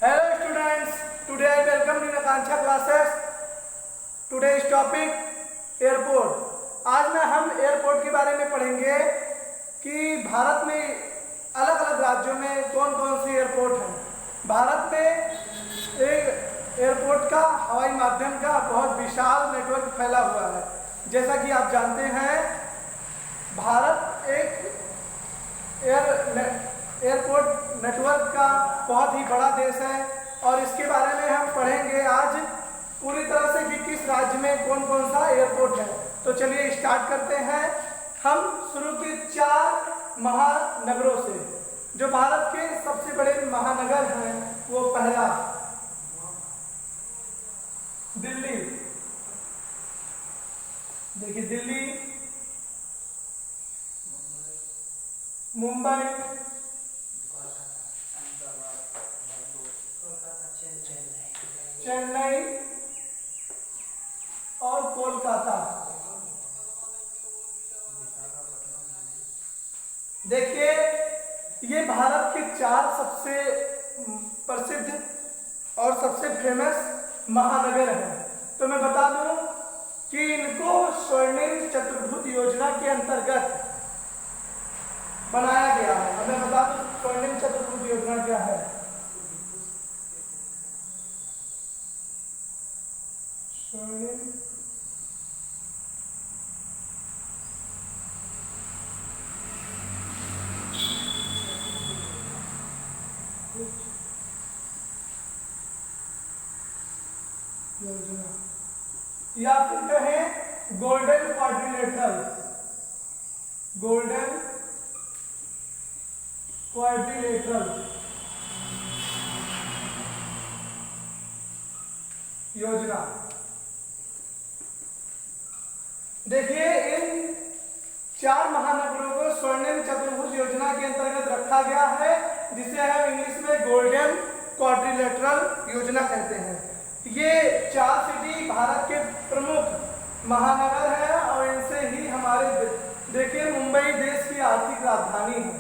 Hello students, today I welcome you in Akanksha classes. Today's topic airport. आज में हम airport के बारे में पढ़ेंगे कि भारत में अलग अलग राज्यों में कौन कौन से एयरपोर्ट हैं. भारत में एक एयरपोर्ट का हवाई माध्यम का बहुत विशाल नेटवर्क फैला हुआ है. जैसा कि आप जानते हैं भारत एक एयरपोर्ट नेटवर्क का बहुत ही बड़ा देश है और इसके बारे में हम पढ़ेंगे आज पूरी तरह से कि किस राज्य में कौन कौन सा एयरपोर्ट है. तो चलिए स्टार्ट करते हैं. हम शुरू के 4 महानगरों से. जो भारत के सबसे बड़े महानगर हैं वो पहला दिल्ली. देखिए दिल्ली, मुंबई, चेन्नई और कोलकाता. देखिए ये भारत के 4 सबसे प्रसिद्ध और सबसे फेमस महानगर हैं. तो मैं बता दूं कि इनको स्वर्णिम चतुर्भुज योजना के अंतर्गत बनाया गया है. हमें बता दूं स्वर्णिम चतुर्भुज योजना क्या है. स्वर्णिम योजना या फिर कहें गोल्डन क्वाड्रिलेटरल. गोल्डन क्वाड्रिलेटरल योजना. देखिए इन 4 महानगरों को स्वर्णिम चतुर्भुज योजना के अंतर्गत रखा गया है, जिसे हम इंग्लिश में गोल्डन क्वाड्रिलेटरल योजना कहते हैं. ये 4 सिटी भारत के प्रमुख महानगर है और इनसे ही हमारे देखिए मुंबई देश की आर्थिक राजधानी है.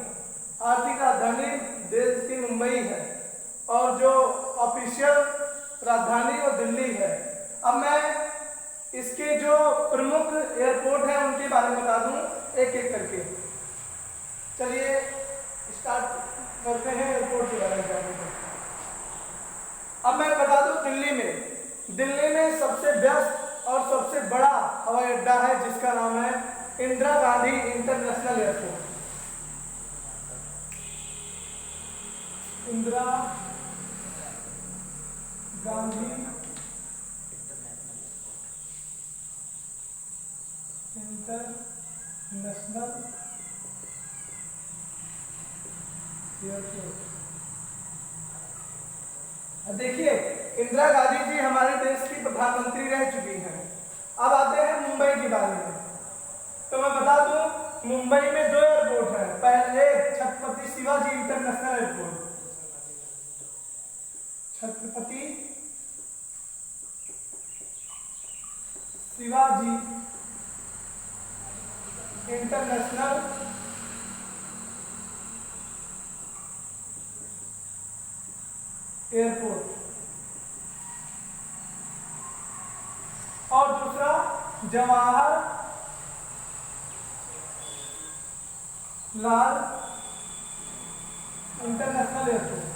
आर्थिक राजधानी देश की मुंबई है और जो ऑफिशियल राजधानी वो दिल्ली है. अब मैं इसके जो प्रमुख एयरपोर्ट हैं उनके बारे में बता दूं एक एक करके. चलिए स्टार्ट करते हैं एयरपोर्ट के बारे में. अब मैं बता दूं दिल्ली में सबसे व्यस्त और सबसे बड़ा हवाई अड्डा है जिसका नाम है Indira Gandhi international airport. Indira Gandhi international airport. देखिए इंदिरा गांधी जी हमारे देश की प्रधानमंत्री रह चुकी हैं. अब आते हैं मुंबई के बारे में. तो मैं बता दूं मुंबई में 2 एयरपोर्ट हैं. पहले Chhatrapati Shivaji international airport. Chhatrapati Shivaji international airport और दूसरा जवाहर लाल इंटरनेशनल एयरपोर्ट.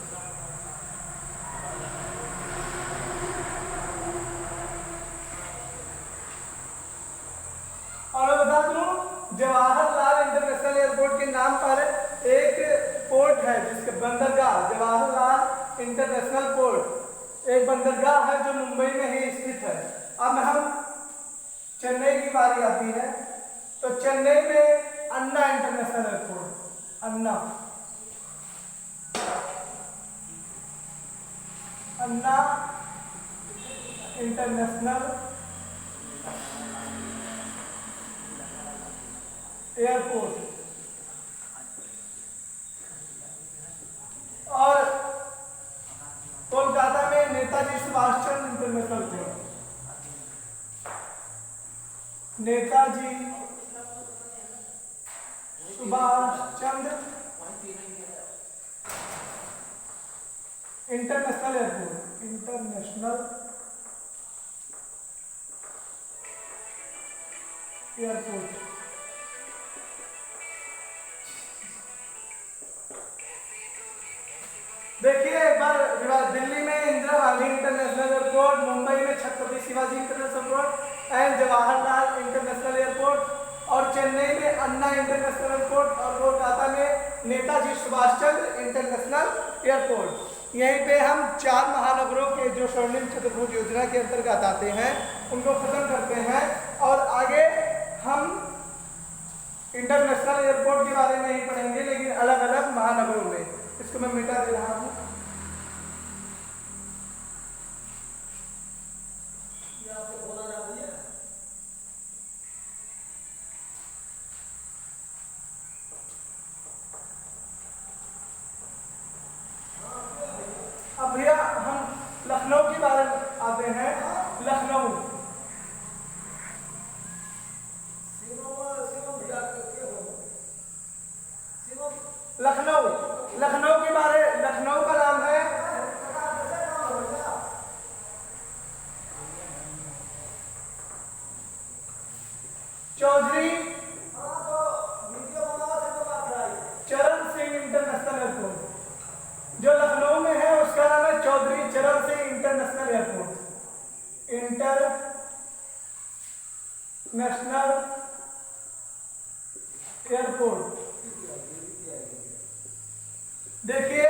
और मैं बता दूं जवाहरलाल इंटरनेशनल एयरपोर्ट के नाम पर एक पोर्ट है जिसके बंदरगाह जवाहरलाल इंटरनेशनल पोर्ट एक बंदरगाह है जो मुंबई में ही स्थित है. अब हम चेन्नई की बारी आती है. तो चेन्नई में अन्ना इंटरनेशनल एयरपोर्ट. अन्ना इंटरनेशनल एयरपोर्ट. और कोलकाता में Netaji Subhash Chandra international airport. Netaji Subhash Chandra international airport, international airport. देखिए एक बार दिल्ली में इंदिरा गांधी इंटरनेशनल एयरपोर्ट, मुंबई में Chhatrapati Shivaji international airport and Jawaharlal international airport, और चेन्नई में अन्ना इंटरनेशनल एयरपोर्ट, और कोलकाता में नेताजी सुभाष चंद्र इंटरनेशनल एयरपोर्ट। यहीं पे हम 4 महानगरों के जो स्वर्णिम चतुर्भुज योजना के अंतर्गत आते हैं उनको खत्म करते हैं, और आगे हम इंटरनेशनल एयरपोर्ट के बारे में ही पढ़ेंगे, लेकिन अलग अलग महानगरों में। इसको मैं मिटा दे रहा हूं। अब भैया हम लखनऊ के बारे में आते हैं। लखनऊ, लखनऊ लखनऊ के बारे, लखनऊ का नाम है चौधरी चरण सिंह इंटरनेशनल एयरपोर्ट। जो लखनऊ में है उसका नाम है चौधरी चरण Singh international airport, international airport. देखिए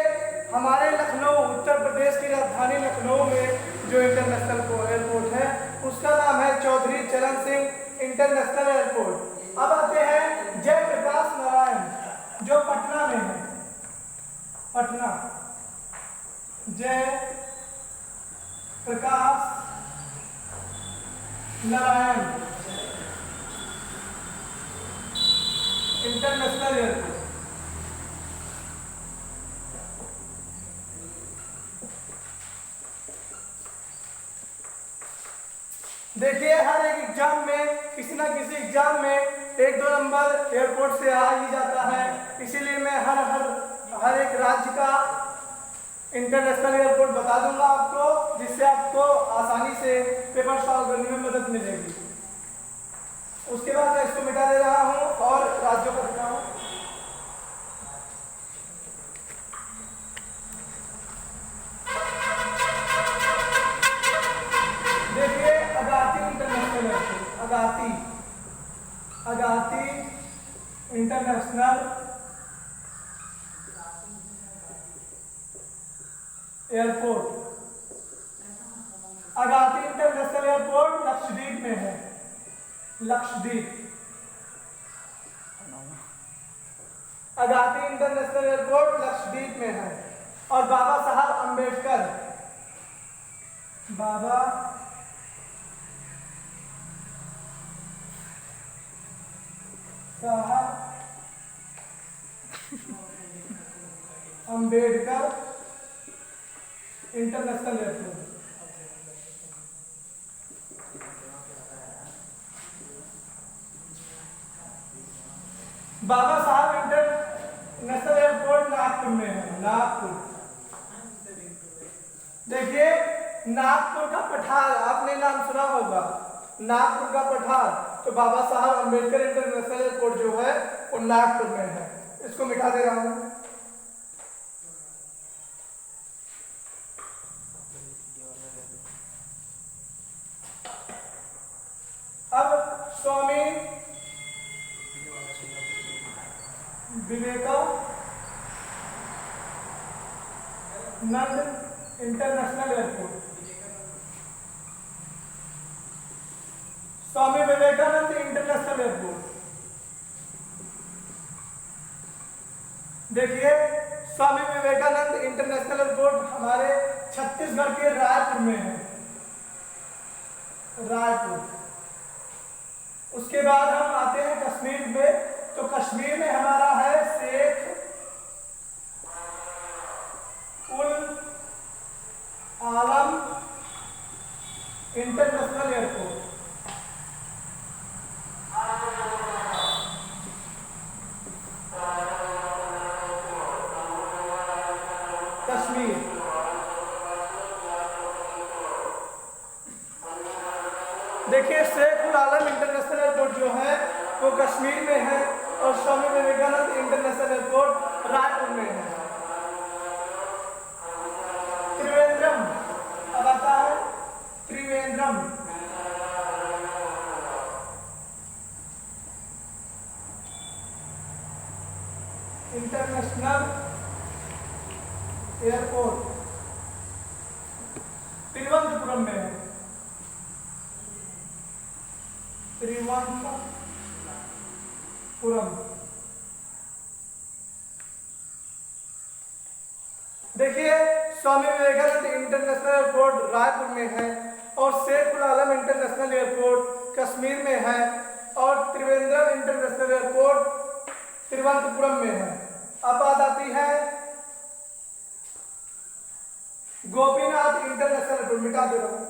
हमारे लखनऊ, उत्तर प्रदेश की राजधानी लखनऊ में जो इंटरनेशनल एयरपोर्ट है उसका नाम है चौधरी चरण सिंह इंटरनेशनल एयरपोर्ट। अब आते हैं जयप्रकाश नारायण जो पटना में है, पटना जय प्रकाश नारायण इंटरनेशनल एयरपोर्ट। देखिए हर एक एग्जाम में, किसी ना किसी एग्जाम में 1-2 नंबर एयरपोर्ट से आ ही जाता है, इसीलिए मैं हर एक राज्य का इंटरनेशनल एयरपोर्ट बता दूंगा आपको, जिससे आपको आसानी से पेपर सॉल्व करने में मदद मिलेगी। उसके बाद मैं इसको मिटा दे रहा हूं और राज्यों को दिखाऊं। देखिए Agatti international airport, Agatti international airport. Agatti international airport Lakshadweep में है, लक्षद्वीप। अगाती इंटरनेशनल एयरपोर्ट लक्षद्वीप में है। और बाबा साहब अंबेडकर, बाबा साहब अंबेडकर इंटरनेशनल एयरपोर्ट। बाबा साहब इंटरनेशनल एयरपोर्ट नागपुर में है, नागपुर। देखिए नागपुर का पठार आपने नाम सुना होगा, नागपुर का पठार, तो बाबा साहब अंबेडकर इंटरनेशनल एयरपोर्ट जो है वो नागपुर में है। इसको मिटा दे रहा हूं। अब Swami Vivekananda international airport, Swami Vivekananda international airport. देखिए स्वामी विवेकानंद इंटरनेशनल एयरपोर्ट हमारे छत्तीसगढ़ के रायपुर में है, रायपुर। उसके बाद हम आते हैं कश्मीर में, तो कश्मीर में हमारा है शेख उल आलम इंटरनेशनल एयरपोर्ट। कश्मीर। देखिए शेखुल आलम इंटरनेशनल एयरपोर्ट जो है वो कश्मीर में है और स्वामी विवेकानंद इंटरनेशनल एयरपोर्ट रायपुर में है। त्रिवेंद्रम, अब आता है त्रिवेंद्रम। इंटरनेशनल एयरपोर्ट तिरुवनंतपुरम में है। तिरुवनंतपुरम। देखिए स्वामी विवेकानंद इंटरनेशनल एयरपोर्ट रायपुर में है और शेखुल आलम इंटरनेशनल एयरपोर्ट कश्मीर में है और त्रिवेंद्रम इंटरनेशनल एयरपोर्ट तिरुवनंतपुरम में है। अब बात आती है गोपीनाथ इंटरनेशनल एयरपोर्ट, मिटा दे रहा हूं।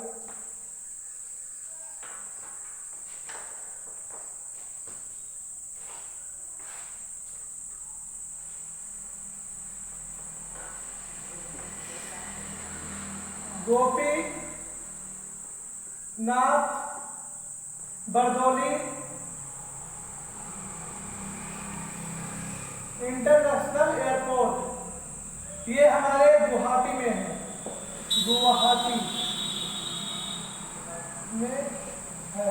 गोपीनाथ बरदौली इंटरनेशनल एयरपोर्ट, ये हमारे गुवाहाटी में है, गुवाहाटी में है।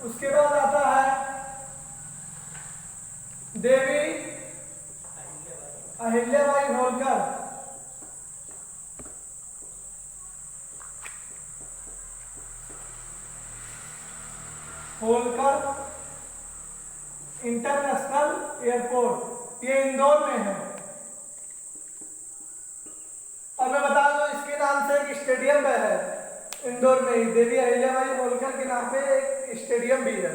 उसके बाद आता है देवी अहिल्याबाई होलकर इंटरनेशनल एयरपोर्ट, ये इंदौर में है। और मैं बता दूं इसके नाम से एक स्टेडियम भी है इंदौर में ही, देवी अहिल्याबाई होलकर के नाम पे एक स्टेडियम भी है।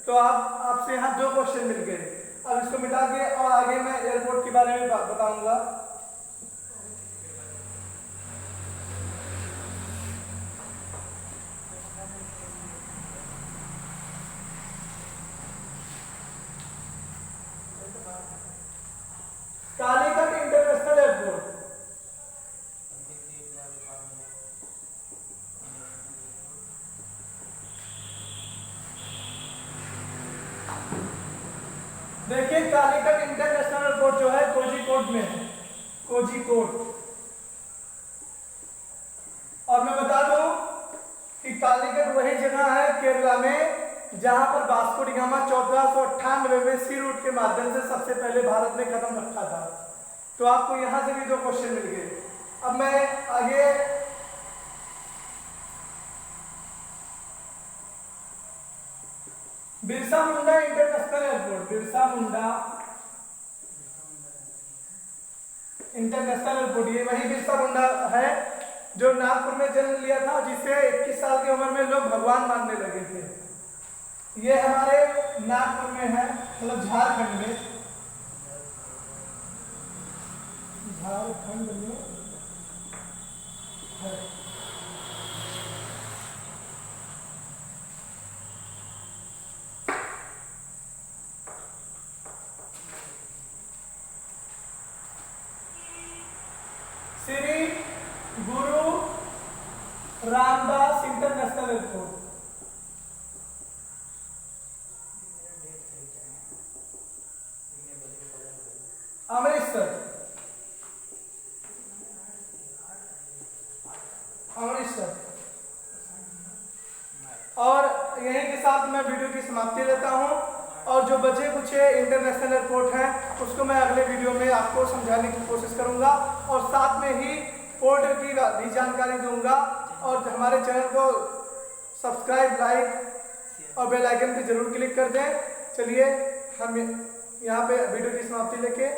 तो आप आपसे यहाँ 2 क्वेश्चन मिल गए। अब इसको मिटा के और आगे मैं एयरपोर्ट के बारे में बताऊंगा। कालीकट इंटरनेशनल एयरपोर्ट, देखिए कालीकट इंटरनेशनल एयरपोर्ट जो है कोझिकोड में है, कोझिकोड। और मैं बता दूं कि कालीकट वही जगह है केरला में जहां पर वास्को डी गामा 1498 में सी रूट के माध्यम से सबसे पहले भारत में कदम रखा था। तो आपको यहां से भी 2 क्वेश्चन मिल गए। अब मैं आगे Birsa Munda international airport, Birsa Munda international airport, ये वही बिरसा मुंडा है जो नागपुर में जन्म लिया था, जिसे 21 साल की उम्र में लोग भगवान मानने लगे थे। ये हमारे नागपुर में है, मतलब झारखंड में, झारखंड में है। श्री गुरु रामदास इंटरनेशनल एयरपोर्ट, अमृतसर, अमृतसर। और यहीं के साथ मैं वीडियो की समाप्ति लेता हूं और जो बचे कुछ इंटरनेशनल एयरपोर्ट हैं उसको मैं अगले वीडियो में आपको समझाने की कोशिश करूंगा और साथ में ही पोर्ट की भी जानकारी दूंगा। और हमारे चैनल को सब्सक्राइब, लाइक और बेल आइकन पे जरूर क्लिक कर दें। चलिए हम यहाँ पे वीडियो की समाप्ति लेके